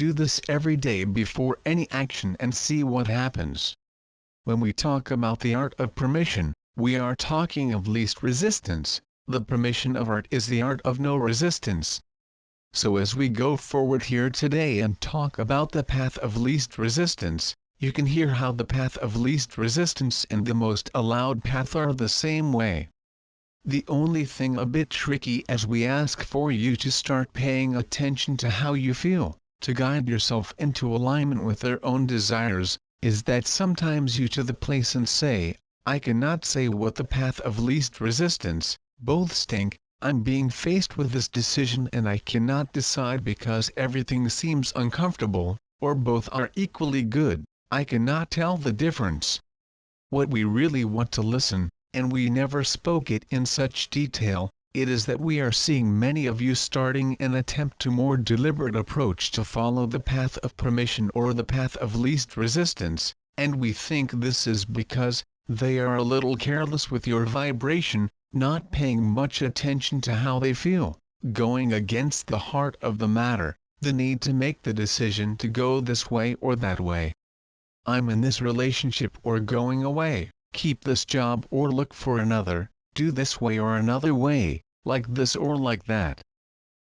do this every day before any action and see what happens. When we talk about the art of permission, we are talking of least resistance. The permission of art is the art of no resistance. So as we go forward here today and talk about the path of least resistance, you can hear how the path of least resistance and the most allowed path are the same way. The only thing a bit tricky as we ask for you to start paying attention to how you feel, to guide yourself into alignment with their own desires, is that sometimes you to the place and say, I cannot say what the path of least resistance, both stink, I'm being faced with this decision and I cannot decide because everything seems uncomfortable, or both are equally good, I cannot tell the difference. What we really want to listen, and we never spoke it in such detail, it is that we are seeing many of you starting an attempt to more deliberate approach to follow the path of permission or the path of least resistance, and we think this is because they are a little careless with your vibration, not paying much attention to how they feel, going against the heart of the matter, the need to make the decision to go this way or that way. I'm in this relationship or going away, keep this job or look for another, do this way or another way, like this or like that.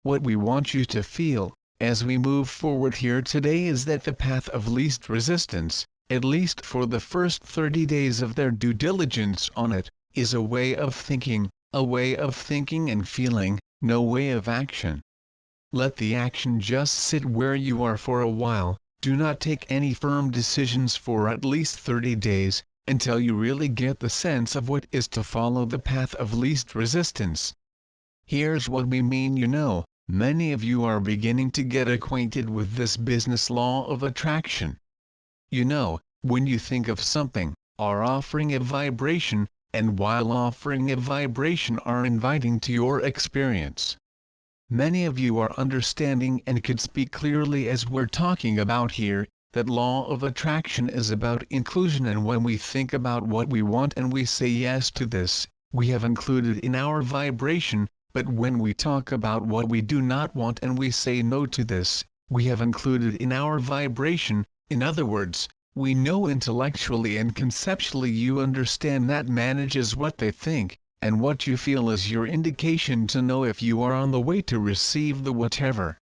What we want you to feel, as we move forward here today, is that the path of least resistance, at least for the first 30 days of their due diligence on it, is a way of thinking and feeling, no way of action. Let the action just sit where you are for a while, do not take any firm decisions for at least 30 days, until you really get the sense of what is to follow the path of least resistance. Here's what we mean. Many of you are beginning to get acquainted with this business law of attraction. When you think of something, are offering a vibration, and while offering a vibration are inviting to your experience. Many of you are understanding and could speak clearly as we're talking about here, that law of attraction is about inclusion, and when we think about what we want and we say yes to this, we have included in our vibration, but when we talk about what we do not want and we say no to this, we have included in our vibration. In other words, we know intellectually and conceptually you understand that manages what they think, and what you feel is your indication to know if you are on the way to receive the whatever.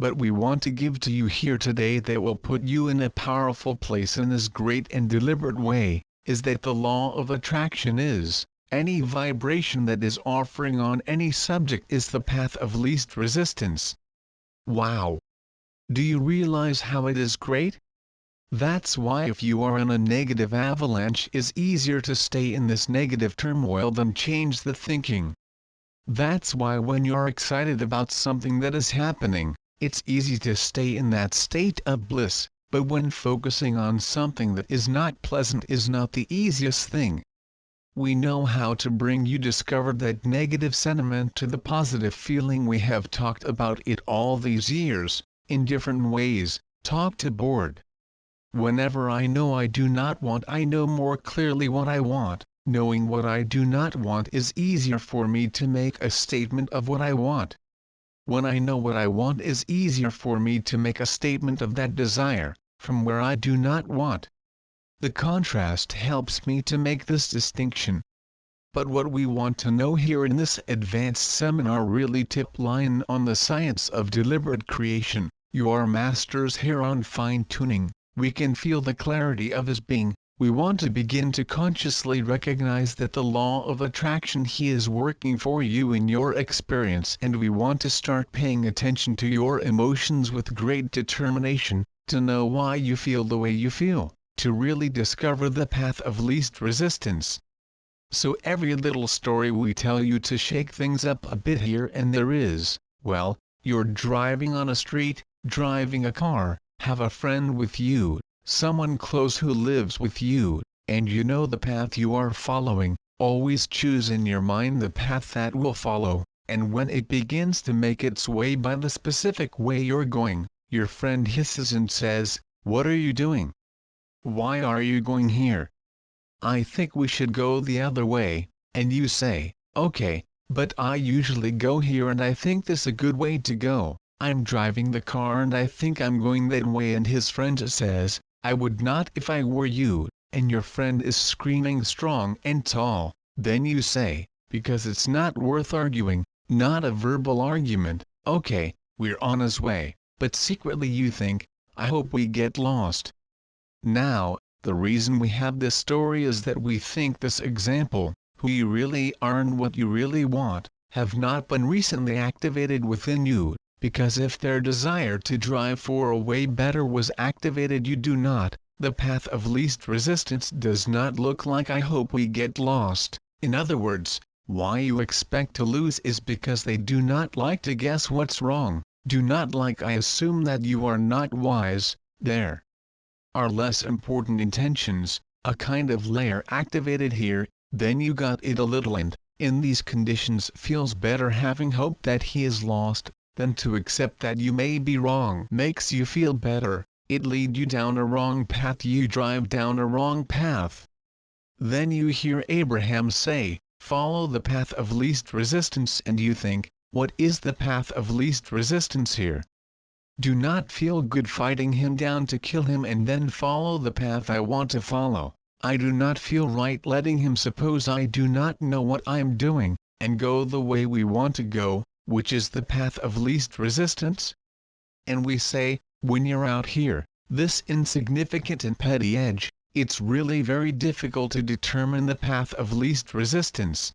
But we want to give to you here today that will put you in a powerful place in this great and deliberate way, is that the law of attraction is, any vibration that is offering on any subject is the path of least resistance. Wow! Do you realize how it is great? That's why if you are in a negative avalanche, it's easier to stay in this negative turmoil than change the thinking. That's why when you're excited about something that is happening, it's easy to stay in that state of bliss, but when focusing on something that is not pleasant is not the easiest thing. We know how to bring you discover that negative sentiment to the positive feeling. We have talked about it all these years, in different ways, talk to board. Whenever I know I do not want, I know more clearly what I want. Knowing what I do not want is easier for me to make a statement of what I want. When I know what I want is easier for me to make a statement of that desire, from where I do not want. The contrast helps me to make this distinction. But what we want to know here in this advanced seminar really tip line on the science of deliberate creation. You are masters here on fine-tuning. We can feel the clarity of his being. We want to begin to consciously recognize that the law of attraction he is working for you in your experience, and we want to start paying attention to your emotions with great determination, to know why you feel the way you feel, to really discover the path of least resistance. So every little story we tell you to shake things up a bit here and there is, well, you're driving on a street, driving a car, have a friend with you, someone close who lives with you, and you know the path you are following. Always choose in your mind the path that will follow, and when it begins to make its way by the specific way you're going, your friend hisses and says, "What are you doing? Why are you going here? I think we should go the other way," and you say, "Okay, but I usually go here and I think this is a good way to go." I'm driving the car and I think I'm going that way, and his friend says, I would not if I were you, and your friend is screaming strong and tall. Then you say, because it's not worth arguing, not a verbal argument, okay, we're on his way, but secretly you think, I hope we get lost. Now, the reason we have this story is that we think this example, who you really are and what you really want, have not been recently activated within you, because if their desire to drive for a way better was activated, you do not. The path of least resistance does not look like I hope we get lost. In other words, why you expect to lose is because they do not like to guess what's wrong, do not like I assume that you are not wise. There are less important intentions, a kind of layer activated here, then you got it a little, and, in these conditions, feels better having hope that he is lost, than to accept that you may be wrong. Makes you feel better, it lead you down a wrong path, you drive down a wrong path. Then you hear Abraham say, follow the path of least resistance, and you think, what is the path of least resistance here? Do not feel good fighting him down to kill him and then follow the path I want to follow. I do not feel right letting him suppose I do not know what I am doing, and go the way we want to go, which is the path of least resistance. And we say, when you're out here, this insignificant and petty edge, it's really very difficult to determine the path of least resistance.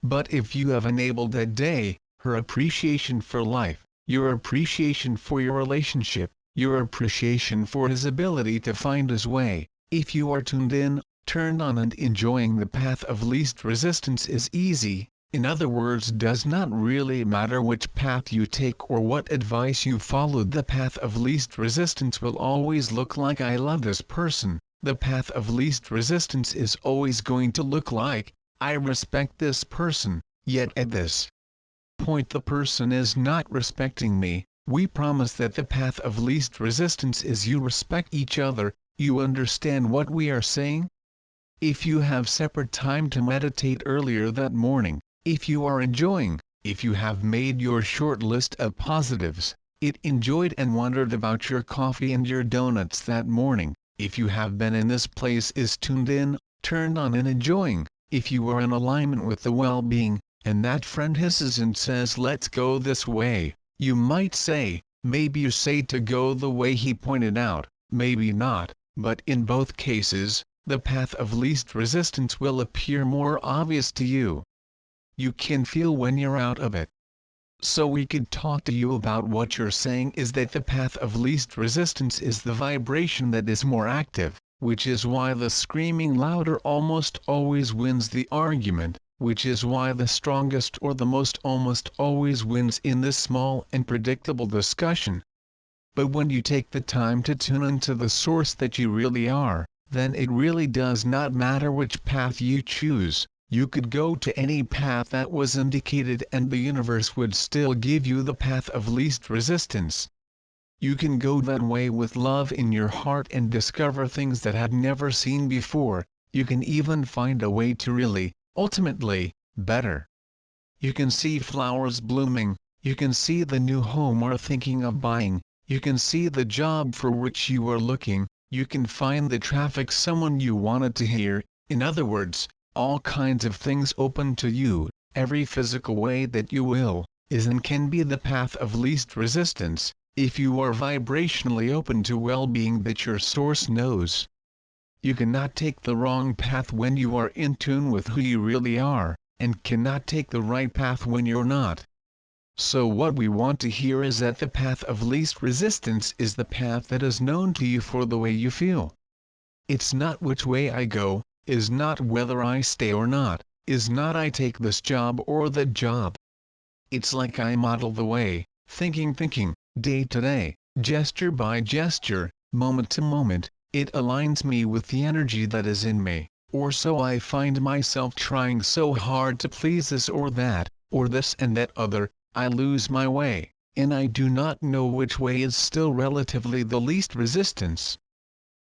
But if you have enabled that day, her appreciation for life, your appreciation for your relationship, your appreciation for his ability to find his way, if you are tuned in, turned on and enjoying the path of least resistance is easy. In other words, does not really matter which path you take or what advice you followed, the path of least resistance will always look like I love this person. The path of least resistance is always going to look like, I respect this person, yet at this point the person is not respecting me. We promise that the path of least resistance is you respect each other. You understand what we are saying? If you have separate time to meditate earlier that morning, if you are enjoying, if you have made your short list of positives, it enjoyed and wondered about your coffee and your donuts that morning, if you have been in this place is tuned in, turned on and enjoying, if you are in alignment with the well-being, and that friend hisses and says let's go this way, you might say, maybe you say to go the way he pointed out, maybe not, but in both cases, the path of least resistance will appear more obvious to you. You can feel when you're out of it. So we could talk to you about what you're saying is that the path of least resistance is the vibration that is more active, which is why the screaming louder almost always wins the argument, which is why the strongest or the most almost always wins in this small and predictable discussion. But when you take the time to tune into the source that you really are, then it really does not matter which path you choose. You could go to any path that was indicated and the universe would still give you the path of least resistance. You can go that way with love in your heart and discover things that had never seen before. You can even find a way to really, ultimately, better. You can see flowers blooming, you can see the new home you are thinking of buying, you can see the job for which you are looking, you can find the traffic someone you wanted to hear. In other words, all kinds of things open to you. Every physical way that you will, is and can be the path of least resistance, if you are vibrationally open to well-being that your source knows. You cannot take the wrong path when you are in tune with who you really are, and cannot take the right path when you're not. So what we want to hear is that the path of least resistance is the path that is known to you for the way you feel. It's not which way I go, is not whether I stay or not, is not I take this job or that job. It's like I model the way, thinking, day to day, gesture by gesture, moment to moment, it aligns me with the energy that is in me, or so I find myself trying so hard to please this or that, or this and that other, I lose my way, and I do not know which way is still relatively the least resistance.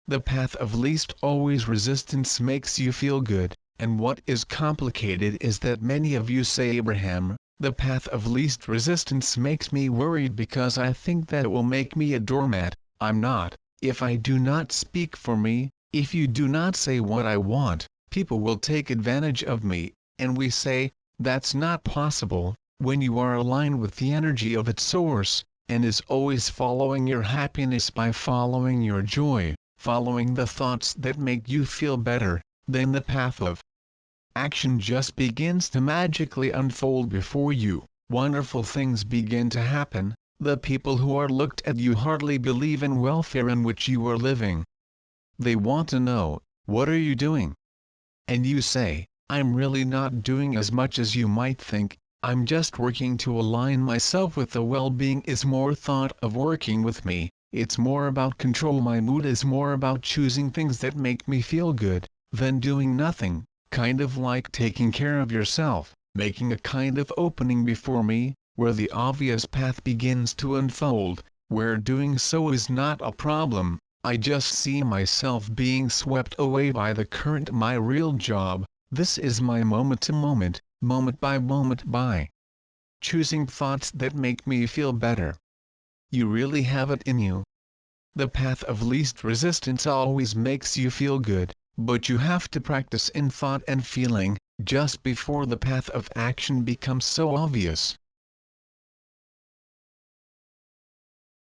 The path of least always resistance makes you feel good, and what is complicated is that many of you say, Abraham, The path of least resistance makes me worried because I think that it will make me a doormat. I'm not. If I do not speak for me, if you do not say what I want, people will take advantage of me, and we say, that's not possible, when you are aligned with the energy of its source, and is always following your happiness by following your joy, following the thoughts that make you feel better, then the path of action just begins to magically unfold before you. Wonderful things begin to happen. The people who are looked at you hardly believe in welfare in which you are living. They want to know, what are you doing? And you say, I'm really not doing as much as you might think, I'm just working to align myself with the well-being. Is more thought of working with me, it's more about control. My mood is more about choosing things that make me feel good, than doing nothing, kind of like taking care of yourself, making a kind of opening before me, where the obvious path begins to unfold, where doing so is not a problem. I just see myself being swept away by the current. My real job, this is my moment to moment, moment by choosing thoughts that make me feel better. You really have it in you. The path of least resistance always makes you feel good, but you have to practice in thought and feeling, just before the path of action becomes so obvious.